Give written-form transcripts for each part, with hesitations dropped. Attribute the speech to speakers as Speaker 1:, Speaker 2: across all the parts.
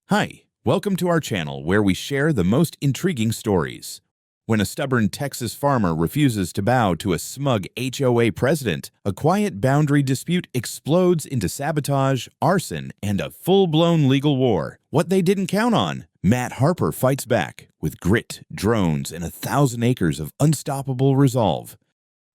Speaker 1: Hi, welcome to our channel where we share the most intriguing stories. When a stubborn Texas farmer refuses to bow to a smug HOA president, a quiet boundary dispute explodes into sabotage, arson, and a full-blown legal war. What they didn't count on. Matt Harper fights back with grit, drones, and 1,000 acres of unstoppable resolve.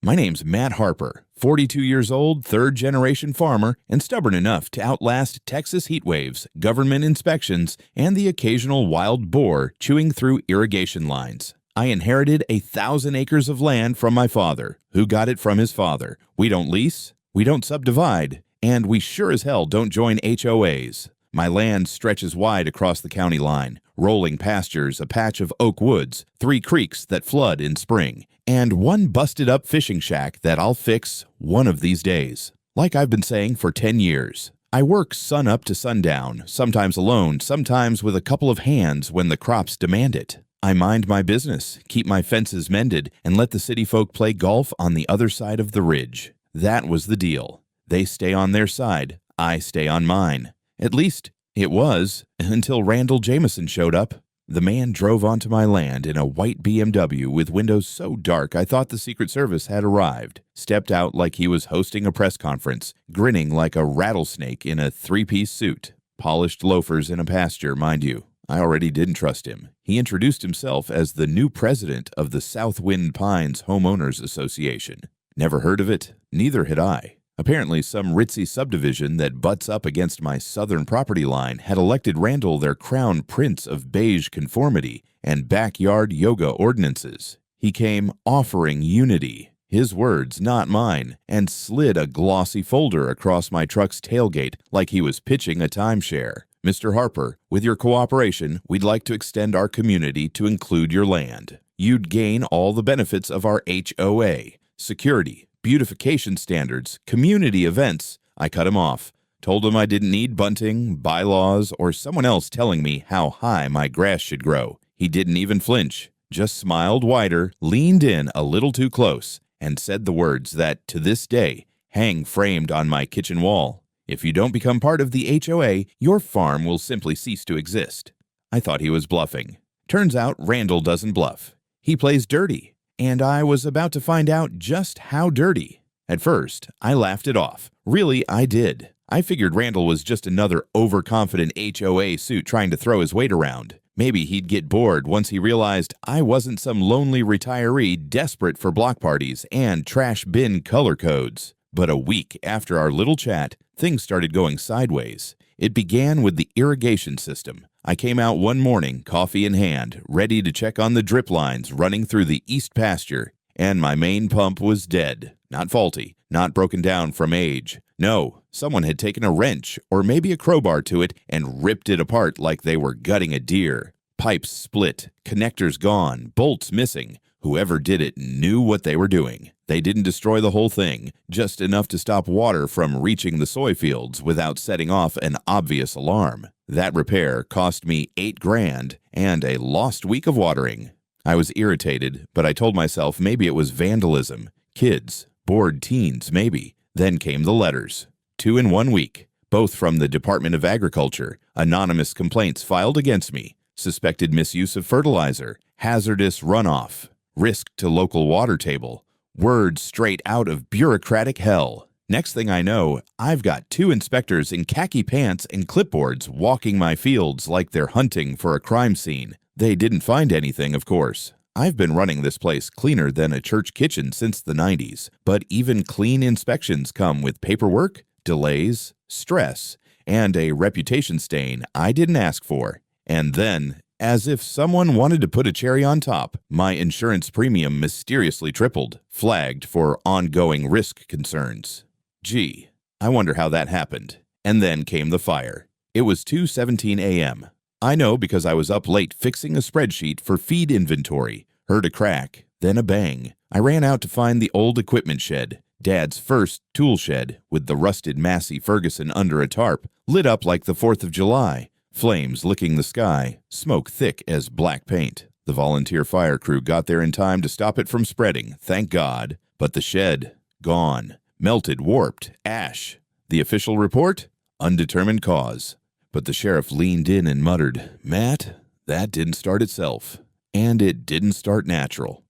Speaker 1: My name's Matt Harper, 42 years old, third-generation farmer, and stubborn enough to outlast Texas heat waves, government inspections, and the occasional wild boar chewing through irrigation lines. I inherited 1,000 acres of land from my father, who got it from his father. We don't lease, we don't subdivide, and we sure as hell don't join HOAs. My land stretches wide across the county line, rolling pastures, a patch of oak woods, 3 creeks that flood in spring, and one busted-up fishing shack that I'll fix one of these days. Like I've been saying for 10 years, I work sun up to sundown, sometimes alone, sometimes with a couple of hands when the crops demand it. I mind my business, keep my fences mended, and let the city folk play golf on the other side of the ridge. That was the deal. They stay on their side, I stay on mine. At least, it was, until Randall Jameson showed up. The man drove onto my land in a white BMW with windows so dark I thought the Secret Service had arrived, stepped out like he was hosting a press conference, grinning like a rattlesnake in a 3-piece suit. Polished loafers in a pasture, mind you. I already didn't trust him. He introduced himself as the new president of the Southwind Pines Homeowners Association. Never heard of it, neither had I. Apparently, some ritzy subdivision that butts up against my southern property line had elected Randall their crown prince of beige conformity and backyard yoga ordinances. He came offering unity, his words, not mine, and slid a glossy folder across my truck's tailgate like he was pitching a timeshare. Mr. Harper, with your cooperation, we'd like to extend our community to include your land. You'd gain all the benefits of our HOA, security, beautification standards, community events. I cut him off, told him I didn't need bunting, bylaws, or someone else telling me how high my grass should grow. He didn't even flinch, just smiled wider, leaned in a little too close, and said the words that, to this day, hang framed on my kitchen wall. If you don't become part of the HOA, your farm will simply cease to exist. I thought he was bluffing. Turns out Randall doesn't bluff. He plays dirty. And I was about to find out just how dirty. At first, I laughed it off. Really, I did. I figured Randall was just another overconfident HOA suit trying to throw his weight around. Maybe he'd get bored once he realized I wasn't some lonely retiree desperate for block parties and trash bin color codes. But a week after our little chat, things started going sideways. It began with the irrigation system. I came out one morning, coffee in hand, ready to check on the drip lines running through the east pasture, and my main pump was dead. Not faulty, not broken down from age. No, someone had taken a wrench or maybe a crowbar to it and ripped it apart like they were gutting a deer. Pipes split, connectors gone, bolts missing. Whoever did it knew what they were doing. They didn't destroy the whole thing, just enough to stop water from reaching the soy fields without setting off an obvious alarm. That repair cost me $8,000 and a lost week of watering. I was irritated, but I told myself maybe it was vandalism. Kids, bored teens, maybe. Then came the letters. 2 in 1 week, both from the Department of Agriculture. Anonymous complaints filed against me. Suspected misuse of fertilizer, hazardous runoff, risk to local water table. Words straight out of bureaucratic hell. Next thing I know, I've got 2 inspectors in khaki pants and clipboards walking my fields like they're hunting for a crime scene. They didn't find anything, of course. I've been running this place cleaner than a church kitchen since the 90s, but even clean inspections come with paperwork, delays, stress, and a reputation stain I didn't ask for. And then, as if someone wanted to put a cherry on top, my insurance premium mysteriously tripled, flagged for ongoing risk concerns. Gee, I wonder how that happened. And then came the fire. It was 2:17 a.m. I know because I was up late fixing a spreadsheet for feed inventory. Heard a crack, then a bang. I ran out to find the old equipment shed, Dad's first tool shed, with the rusted Massey Ferguson under a tarp, lit up like the 4th of July. Flames licking the sky, smoke thick as black paint. The volunteer fire crew got there in time to stop it from spreading, thank God. But the shed, gone. Melted, warped, ash. The official report? Undetermined cause. But the sheriff leaned in and muttered, "Matt, that didn't start itself. And it didn't start natural."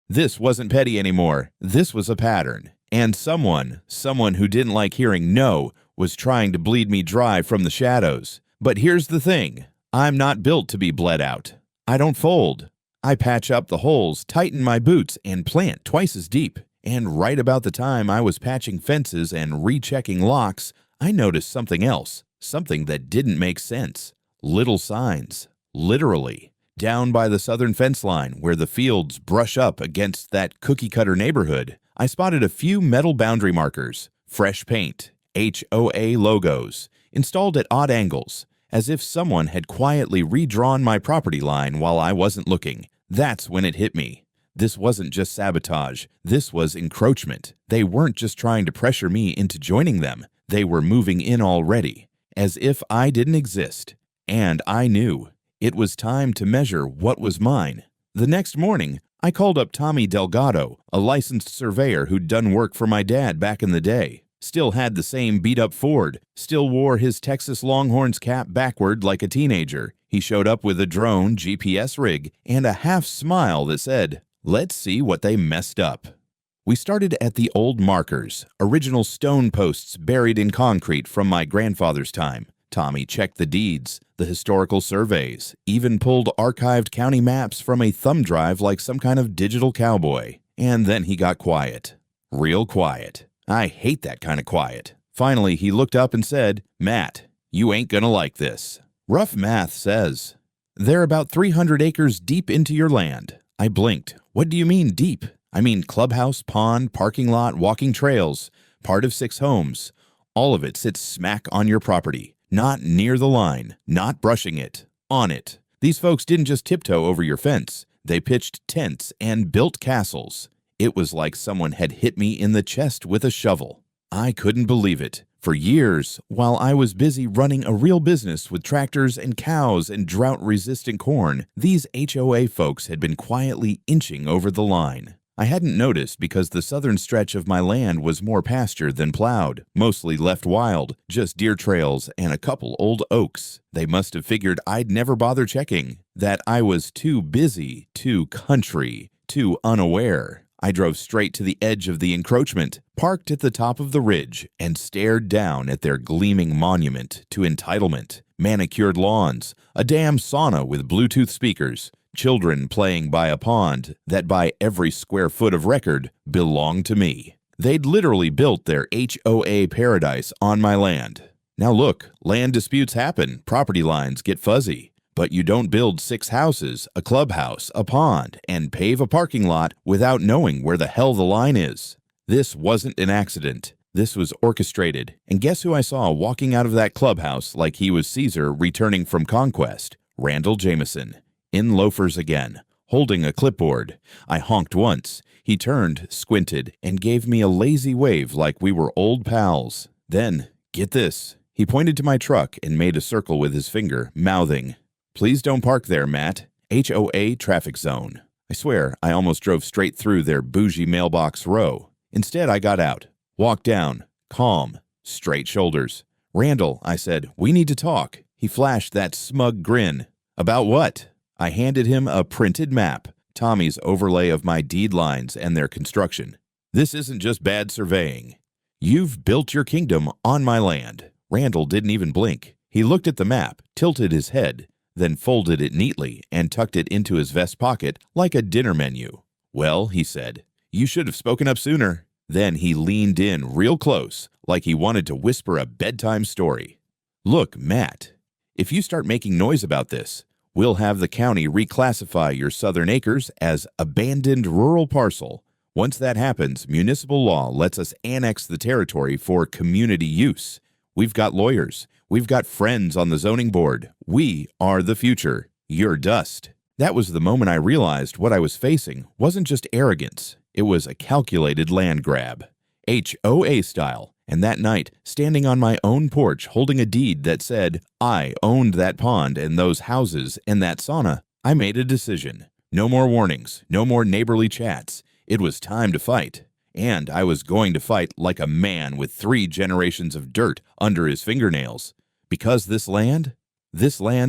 Speaker 1: This wasn't petty anymore. This was a pattern. And someone who didn't like hearing no, was trying to bleed me dry from the shadows. But here's the thing. I'm not built to be bled out. I don't fold. I patch up the holes, tighten my boots, and plant twice as deep. And right about the time I was patching fences and rechecking locks, I noticed something else, something that didn't make sense. Little signs, literally. Down by the southern fence line, where the fields brush up against that cookie-cutter neighborhood, I spotted a few metal boundary markers, fresh paint, HOA logos, installed at odd angles, as if someone had quietly redrawn my property line while I wasn't looking. That's when it hit me. This wasn't just sabotage. This was encroachment. They weren't just trying to pressure me into joining them. They were moving in already, as if I didn't exist. And I knew. It was time to measure what was mine. The next morning, I called up Tommy Delgado, a licensed surveyor who'd done work for my dad back in the day. Still had the same beat-up Ford, still wore his Texas Longhorns cap backward like a teenager. He showed up with a drone GPS rig and a half smile that said, "Let's see what they messed up." We started at the old markers, original stone posts buried in concrete from my grandfather's time. Tommy checked the deeds, the historical surveys, even pulled archived county maps from a thumb drive like some kind of digital cowboy. And then he got quiet. Real quiet. I hate that kind of quiet. Finally, he looked up and said, "Matt, you ain't gonna like this. Rough math says they're about 300 acres deep into your land." I blinked. "What do you mean deep?" "I mean clubhouse, pond, parking lot, walking trails, part of 6 homes. All of it sits smack on your property. Not near the line, not brushing it, on it. These folks didn't just tiptoe over your fence. They pitched tents and built castles. It was like someone had hit me in the chest with a shovel. I couldn't believe it. For years, while I was busy running a real business with tractors and cows and drought-resistant corn, these HOA folks had been quietly inching over the line. I hadn't noticed because the southern stretch of my land was more pasture than plowed, mostly left wild, just deer trails and a couple old oaks. They must have figured I'd never bother checking, that I was too busy, too country, too unaware. I drove straight to the edge of the encroachment, parked at the top of the ridge, and stared down at their gleaming monument to entitlement, manicured lawns, a damn sauna with Bluetooth speakers, children playing by a pond that by every square foot of record belonged to me. They'd literally built their HOA paradise on my land. Now look, land disputes happen, property lines get fuzzy, but you don't build 6 houses, a clubhouse, a pond, and pave a parking lot without knowing where the hell the line is. This wasn't an accident. This was orchestrated. And guess who I saw walking out of that clubhouse like he was Caesar returning from conquest? Randall Jameson. In loafers again, holding a clipboard. I honked once. He turned, squinted, and gave me a lazy wave like we were old pals. Then, get this. He pointed to my truck and made a circle with his finger, mouthing, "Please don't park there, Matt. HOA traffic zone." I swear, I almost drove straight through their bougie mailbox row. Instead, I got out, walked down, calm, straight shoulders. "Randall," I said, "we need to talk." He flashed that smug grin. "About what?" I handed him a printed map, Tommy's overlay of my deed lines and their construction. "This isn't just bad surveying. You've built your kingdom on my land." Randall didn't even blink. He looked at the map, tilted his head, then folded it neatly and tucked it into his vest pocket like a dinner menu. "Well," he said, "you should have spoken up sooner." Then he leaned in real close, like he wanted to whisper a bedtime story. "Look, Matt, if you start making noise about this, we'll have the county reclassify your southern acres as abandoned rural parcel. Once that happens, municipal law lets us annex the territory for community use. We've got lawyers. We've got friends on the zoning board. We are the future. You're dust." That was the moment I realized what I was facing wasn't just arrogance. It was a calculated land grab. HOA style. And that night, standing on my own porch holding a deed that said I owned that pond and those houses and that sauna, I made a decision. No more warnings, no more neighborly chats. It was time to fight. And I was going to fight like a man with 3 generations of dirt under his fingernails. Because this land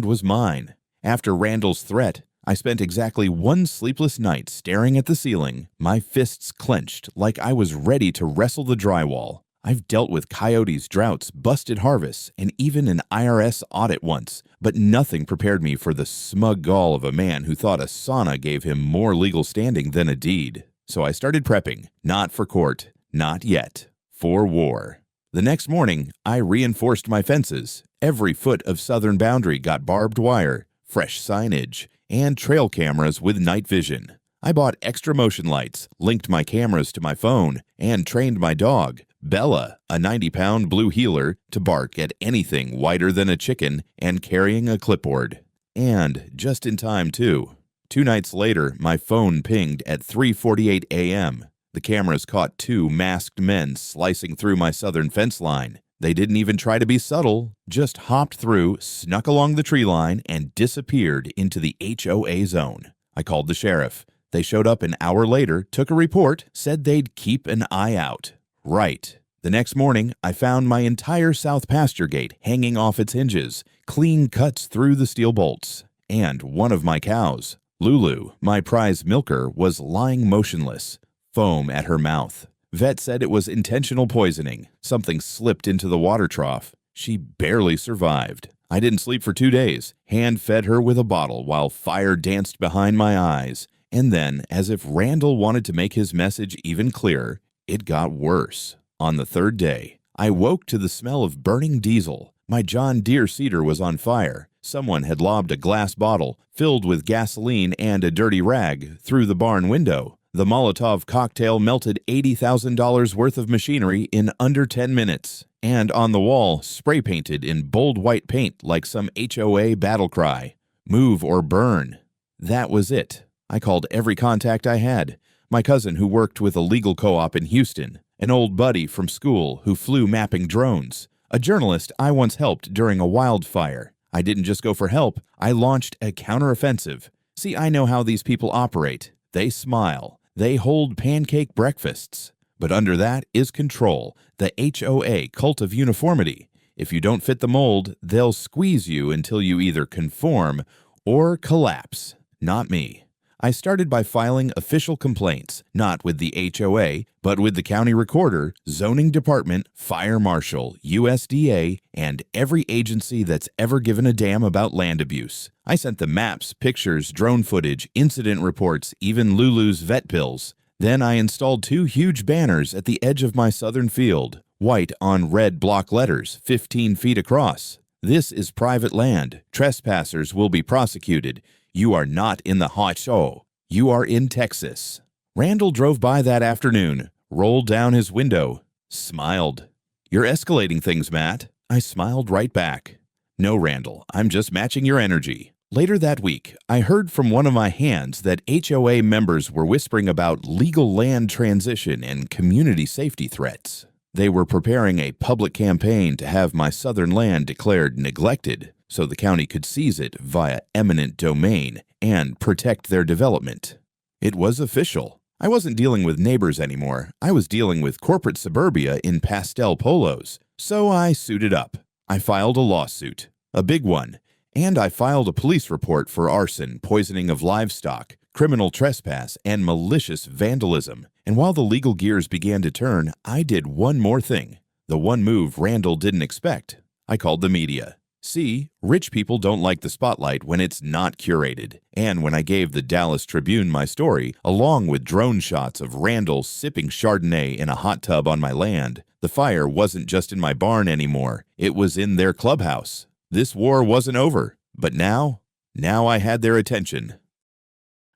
Speaker 1: was mine. After Randall's threat, I spent exactly one sleepless night staring at the ceiling, my fists clenched like I was ready to wrestle the drywall. I've dealt with coyotes, droughts, busted harvests, and even an IRS audit once, but nothing prepared me for the smug gall of a man who thought a sauna gave him more legal standing than a deed. So I started prepping, not for court, not yet, for war. The next morning, I reinforced my fences. Every foot of southern boundary got barbed wire, fresh signage, and trail cameras with night vision. I bought extra motion lights, linked my cameras to my phone, and trained my dog, Bella, a 90-pound blue heeler, to bark at anything whiter than a chicken and carrying a clipboard. And just in time, too. 2 nights later, my phone pinged at 3:48 a.m. The cameras caught 2 masked men slicing through my southern fence line. They didn't even try to be subtle, just hopped through, snuck along the tree line, and disappeared into the HOA zone. I called the sheriff. They showed up an hour later, took a report, said they'd keep an eye out. Right. The next morning, I found my entire south pasture gate hanging off its hinges, clean cuts through the steel bolts. And one of my cows, Lulu, my prize milker, was lying motionless, foam at her mouth. Vet said it was intentional poisoning. Something slipped into the water trough. She barely survived. I didn't sleep for 2 days, hand-fed her with a bottle while fire danced behind my eyes. And then, as if Randall wanted to make his message even clearer, it got worse. On the 3rd day, I woke to the smell of burning diesel. My John Deere seeder was on fire. Someone had lobbed a glass bottle filled with gasoline and a dirty rag through the barn window. The Molotov cocktail melted $80,000 worth of machinery in under 10 minutes. And on the wall, spray painted in bold white paint like some HOA battle cry, "Move or burn." That was it. I called every contact I had. My cousin who worked with a legal co-op in Houston, an old buddy from school who flew mapping drones, a journalist I once helped during a wildfire. I didn't just go for help, I launched a counteroffensive. See, I know how these people operate. They smile. They hold pancake breakfasts. But under that is control, the HOA cult of uniformity. If you don't fit the mold, they'll squeeze you until you either conform or collapse. Not me. I started by filing official complaints, not with the HOA, but with the county recorder, zoning department, fire marshal, USDA, and every agency that's ever given a damn about land abuse. I sent them maps, pictures, drone footage, incident reports, even Lulu's vet pills. Then I installed 2 huge banners at the edge of my southern field, white on red block letters, 15 feet across. This is private land. Trespassers will be prosecuted. You are not in the HOA. You are in Texas. Randall drove by that afternoon, rolled down his window, smiled. "You're escalating things, Matt." I smiled right back. "No, Randall, I'm just matching your energy." Later that week, I heard from one of my hands that HOA members were whispering about legal land transition and community safety threats. They were preparing a public campaign to have my southern land declared neglected, so the county could seize it via eminent domain and protect their development. It was official. I wasn't dealing with neighbors anymore. I was dealing with corporate suburbia in pastel polos. So I suited up. I filed a lawsuit, a big one, and I filed a police report for arson, poisoning of livestock, criminal trespass, and malicious vandalism. And while the legal gears began to turn, I did one more thing. The one move Randall didn't expect. I called the media. See, rich people don't like the spotlight when it's not curated. And when I gave the Dallas Tribune my story, along with drone shots of Randall sipping Chardonnay in a hot tub on my land, the fire wasn't just in my barn anymore. It was in their clubhouse. This war wasn't over. But now I had their attention.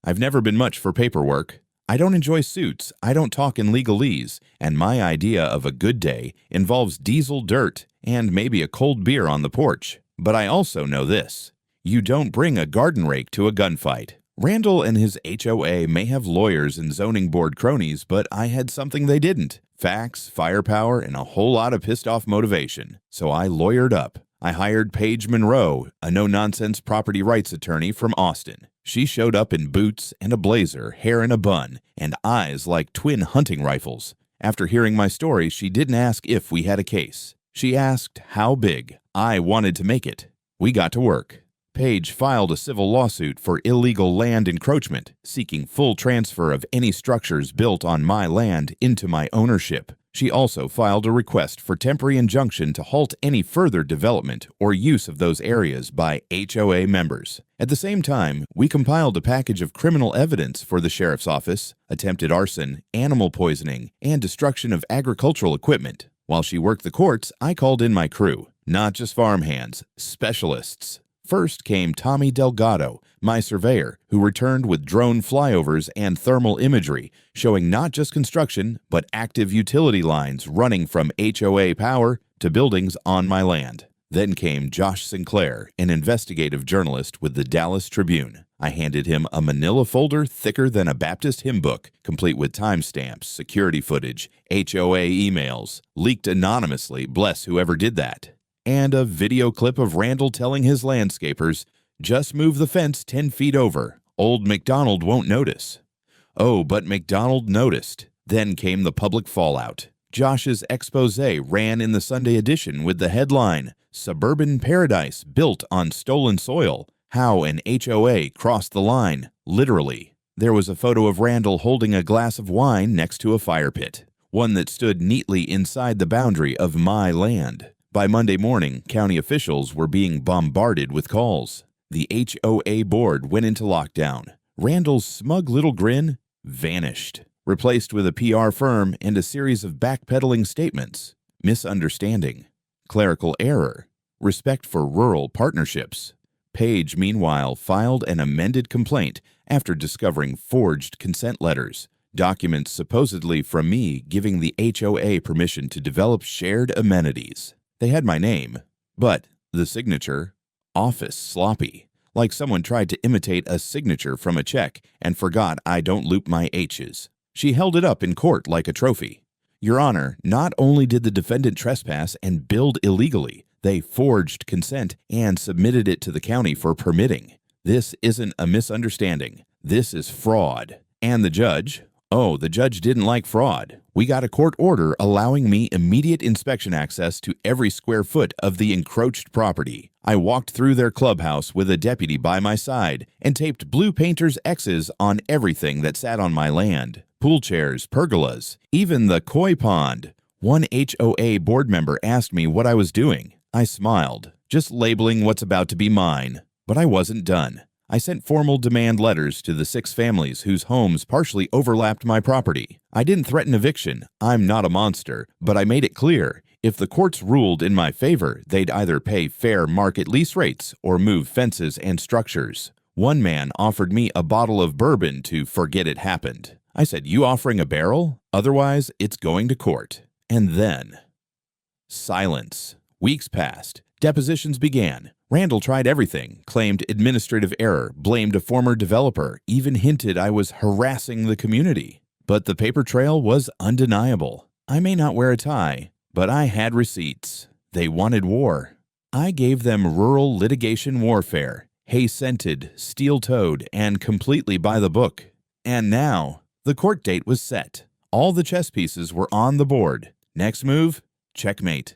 Speaker 1: I've never been much for paperwork. I don't enjoy suits, I don't talk in legalese, and my idea of a good day involves diesel dirt and maybe a cold beer on the porch. But I also know this. You don't bring a garden rake to a gunfight. Randall and his HOA may have lawyers and zoning board cronies, but I had something they didn't. Facts, firepower, and a whole lot of pissed-off motivation. So I lawyered up. I hired Paige Monroe, a no-nonsense property rights attorney from Austin. She showed up in boots and a blazer, hair in a bun, and eyes like twin hunting rifles. After hearing my story, she didn't ask if we had a case. She asked how big. I wanted to make it. We got to work. Paige filed a civil lawsuit for illegal land encroachment, seeking full transfer of any structures built on my land into my ownership. She also filed a request for temporary injunction to halt any further development or use of those areas by HOA members. At the same time, we compiled a package of criminal evidence for the sheriff's office: attempted arson, animal poisoning, and destruction of agricultural equipment. While she worked the courts, I called in my crew, not just farmhands, specialists. First came Tommy Delgado, my surveyor, who returned with drone flyovers and thermal imagery, showing not just construction, but active utility lines running from HOA power to buildings on my land. Then came Josh Sinclair, an investigative journalist with the Dallas Tribune. I handed him a manila folder thicker than a Baptist hymn book, complete with timestamps, security footage, HOA emails, leaked anonymously, bless whoever did that, and a video clip of Randall telling his landscapers, "Just move the fence 10 feet over. Old McDonald won't notice." Oh, but McDonald noticed. Then came the public fallout. Josh's expose ran in the Sunday edition with the headline, "Suburban Paradise Built on Stolen Soil. How an HOA Crossed the Line, Literally." There was a photo of Randall holding a glass of wine next to a fire pit, one that stood neatly inside the boundary of my land. By Monday morning, county officials were being bombarded with calls. The HOA board went into lockdown. Randall's smug little grin vanished, replaced with a PR firm and a series of backpedaling statements: misunderstanding, clerical error, respect for rural partnerships. Paige, meanwhile, filed an amended complaint after discovering forged consent letters, documents supposedly from me giving the HOA permission to develop shared amenities. They had my name, but the signature, office sloppy, like someone tried to imitate a signature from a check and forgot I don't loop my H's. She held it up in court like a trophy. "Your Honor, not only did the defendant trespass and build illegally, they forged consent and submitted it to the county for permitting. This isn't a misunderstanding. This is fraud." And the judge? Oh, the judge didn't like fraud. We got a court order allowing me immediate inspection access to every square foot of the encroached property. I walked through their clubhouse with a deputy by my side and taped blue painter's X's on everything that sat on my land. Pool chairs, pergolas, even the koi pond. One HOA board member asked me what I was doing. I smiled, just labeling what's about to be mine. But I wasn't done. I sent formal demand letters to the 6 families whose homes partially overlapped my property. I didn't threaten eviction. I'm not a monster, but I made it clear, if the courts ruled in my favor, they'd either pay fair market lease rates or move fences and structures. One man offered me a bottle of bourbon to forget it happened. I said, "You offering a barrel? Otherwise, it's going to court." And then, silence. Weeks passed. Depositions began. Randall tried everything, claimed administrative error, blamed a former developer, even hinted I was harassing the community. But the paper trail was undeniable. I may not wear a tie, but I had receipts. They wanted war. I gave them rural litigation warfare, hay-scented, steel-toed, and completely by the book. And now, the court date was set. All the chess pieces were on the board. Next move, checkmate.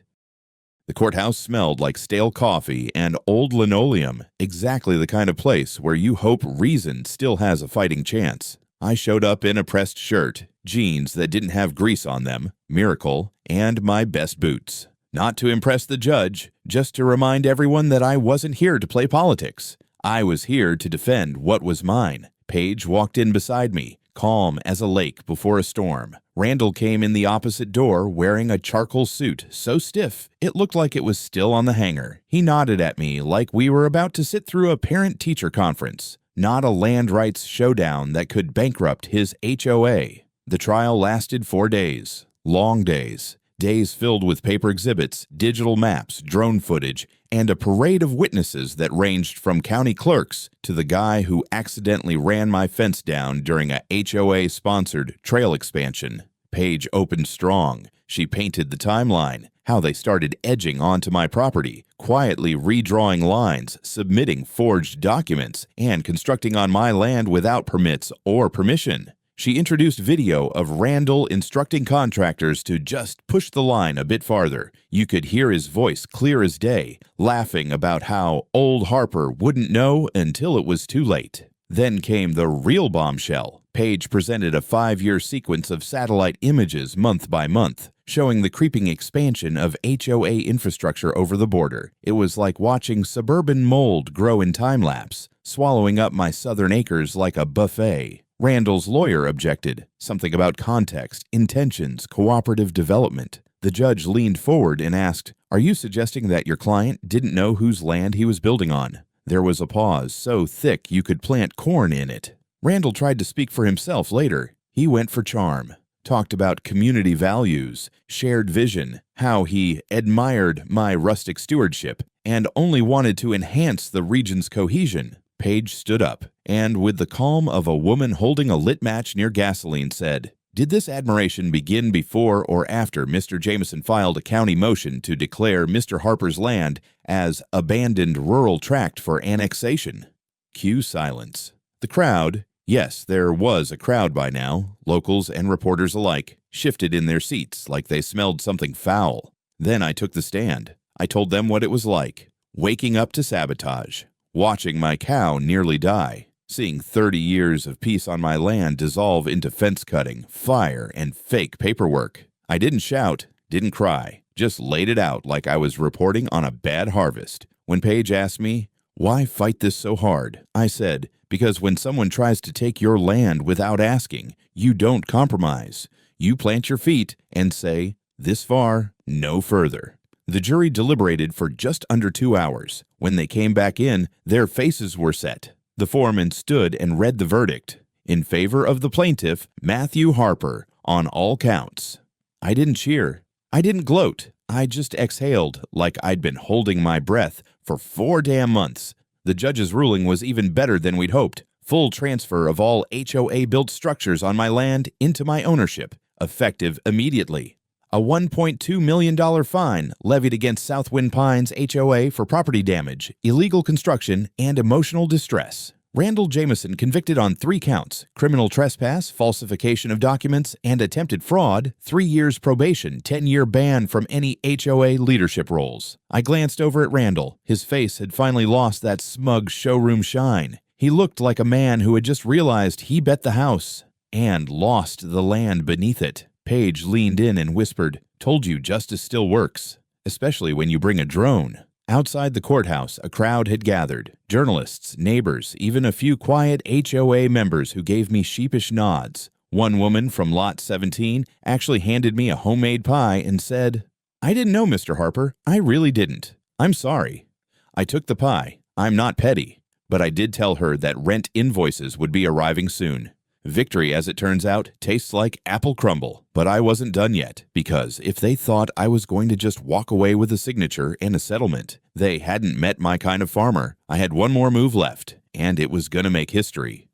Speaker 1: The courthouse smelled like stale coffee and old linoleum, exactly the kind of place where you hope reason still has a fighting chance. I showed up in a pressed shirt, jeans that didn't have grease on them, miracle, and my best boots. Not to impress the judge, just to remind everyone that I wasn't here to play politics. I was here to defend what was mine. Paige walked in beside me, calm as a lake before a storm. Randall came in the opposite door wearing a charcoal suit so stiff it looked like it was still on the hanger. He nodded at me like we were about to sit through a parent-teacher conference, not a land rights showdown that could bankrupt his HOA. The trial lasted 4 days, long days. Days filled with paper exhibits, digital maps, drone footage, and a parade of witnesses that ranged from county clerks to the guy who accidentally ran my fence down during a HOA-sponsored trail expansion. Paige opened strong. She painted the timeline, how they started edging onto my property, quietly redrawing lines, submitting forged documents, and constructing on my land without permits or permission. She introduced video of Randall instructing contractors to just push the line a bit farther. You could hear his voice clear as day, laughing about how old Harper wouldn't know until it was too late. Then came the real bombshell. Page presented a 5-year sequence of satellite images month by month, showing the creeping expansion of HOA infrastructure over the border. It was like watching suburban mold grow in time-lapse, swallowing up my southern acres like a buffet. Randall's lawyer objected, something about context, intentions, cooperative development. The judge leaned forward and asked, "Are you suggesting that your client didn't know whose land he was building on?" There was a pause so thick you could plant corn in it. Randall tried to speak for himself later. He went for charm, talked about community values, shared vision, how he admired my rustic stewardship, and only wanted to enhance the region's cohesion. Page stood up, and with the calm of a woman holding a lit match near gasoline said, "Did this admiration begin before or after Mr. Jameson filed a county motion to declare Mr. Harper's land as abandoned rural tract for annexation?" Cue silence. The crowd, yes, there was a crowd by now, locals and reporters alike, shifted in their seats like they smelled something foul. Then I took the stand. I told them what it was like, waking up to sabotage, watching my cow nearly die, seeing 30 years of peace on my land dissolve into fence cutting, fire, and fake paperwork. I didn't shout, didn't cry, just laid it out like I was reporting on a bad harvest. When Page asked me, "Why fight this so hard?" I said, "Because when someone tries to take your land without asking, you don't compromise. You plant your feet and say, 'This far, no further.'" The jury deliberated for just under 2 hours. When they came back in, their faces were set. The foreman stood and read the verdict. In favor of the plaintiff, Matthew Harper, on all counts. I didn't cheer. I didn't gloat. I just exhaled like I'd been holding my breath for 4 damn months. The judge's ruling was even better than we'd hoped. Full transfer of all HOA-built structures on my land into my ownership, effective immediately. A $1.2 million fine levied against Southwind Pines HOA for property damage, illegal construction, and emotional distress. Randall Jameson convicted on 3 counts: criminal trespass, falsification of documents, and attempted fraud, 3 years probation, 10-year ban from any HOA leadership roles. I glanced over at Randall. His face had finally lost that smug showroom shine. He looked like a man who had just realized he bet the house and lost the land beneath it. Page leaned in and whispered, "Told you justice still works, especially when you bring a drone." Outside the courthouse, a crowd had gathered. Journalists, neighbors, even a few quiet HOA members who gave me sheepish nods. One woman from Lot 17 actually handed me a homemade pie and said, "I didn't know, Mr. Harper. I really didn't. I'm sorry." I took the pie. I'm not petty, but I did tell her that rent invoices would be arriving soon. Victory, as it turns out, tastes like apple crumble. But I wasn't done yet, because if they thought I was going to just walk away with a signature and a settlement, they hadn't met my kind of farmer. I had one more move left, and it was going to make history.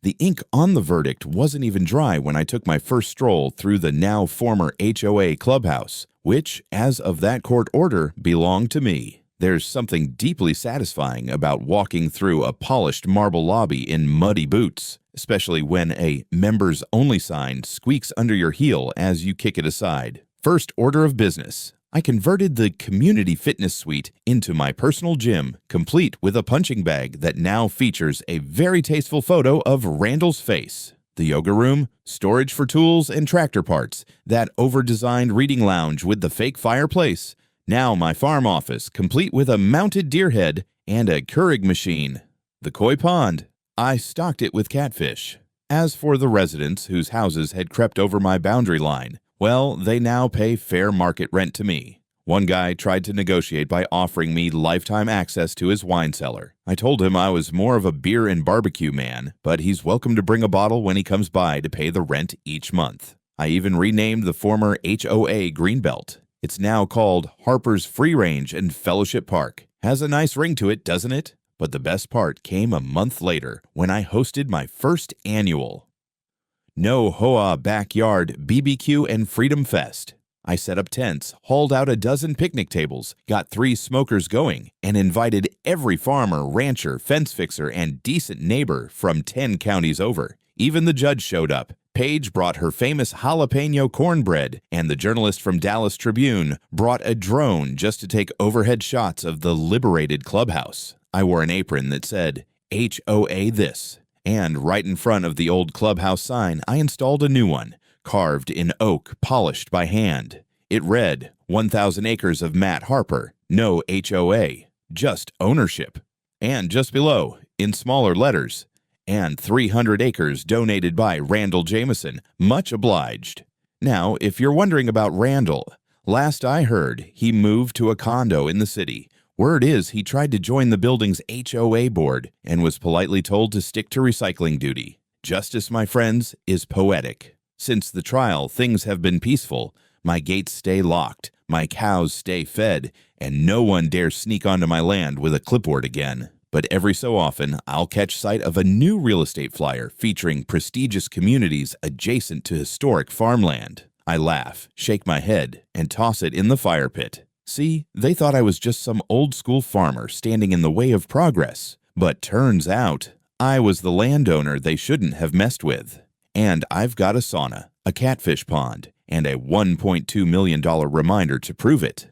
Speaker 1: The ink on the verdict wasn't even dry when I took my first stroll through the now former HOA clubhouse, which, as of that court order, belonged to me. There's something deeply satisfying about walking through a polished marble lobby in muddy boots, especially when a members-only sign squeaks under your heel as you kick it aside. First order of business. I converted the community fitness suite into my personal gym, complete with a punching bag that now features a very tasteful photo of Randall's face. The yoga room, storage for tools and tractor parts, that over-designed reading lounge with the fake fireplace. Now my farm office, complete with a mounted deer head and a Keurig machine. The koi pond. I stocked it with catfish. As for the residents whose houses had crept over my boundary line, well, they now pay fair market rent to me. One guy tried to negotiate by offering me lifetime access to his wine cellar. I told him I was more of a beer and barbecue man, but he's welcome to bring a bottle when he comes by to pay the rent each month. I even renamed the former HOA Greenbelt. It's now called Harper's Free Range and Fellowship Park. Has a nice ring to it, doesn't it? But the best part came a month later when I hosted my first annual No HOA Backyard BBQ and Freedom Fest. I set up tents, hauled out a dozen picnic tables, got 3 smokers going, and invited every farmer, rancher, fence fixer, and decent neighbor from 10 counties over. Even the judge showed up. Paige brought her famous jalapeno cornbread, and the journalist from Dallas Tribune brought a drone just to take overhead shots of the liberated clubhouse. I wore an apron that said, HOA this. And right in front of the old clubhouse sign, I installed a new one, carved in oak, polished by hand. It read, 1,000 acres of Matt Harper, no HOA, just ownership. And just below, in smaller letters, and 300 acres donated by Randall Jameson, much obliged. Now, if you're wondering about Randall, last I heard, he moved to a condo in the city. Word is he tried to join the building's HOA board and was politely told to stick to recycling duty. Justice, my friends, is poetic. Since the trial, things have been peaceful. My gates stay locked, my cows stay fed, and no one dares sneak onto my land with a clipboard again. But every so often, I'll catch sight of a new real estate flyer featuring prestigious communities adjacent to historic farmland. I laugh, shake my head, and toss it in the fire pit. See, they thought I was just some old-school farmer standing in the way of progress. But turns out, I was the landowner they shouldn't have messed with. And I've got a sauna, a catfish pond, and a $1.2 million reminder to prove it.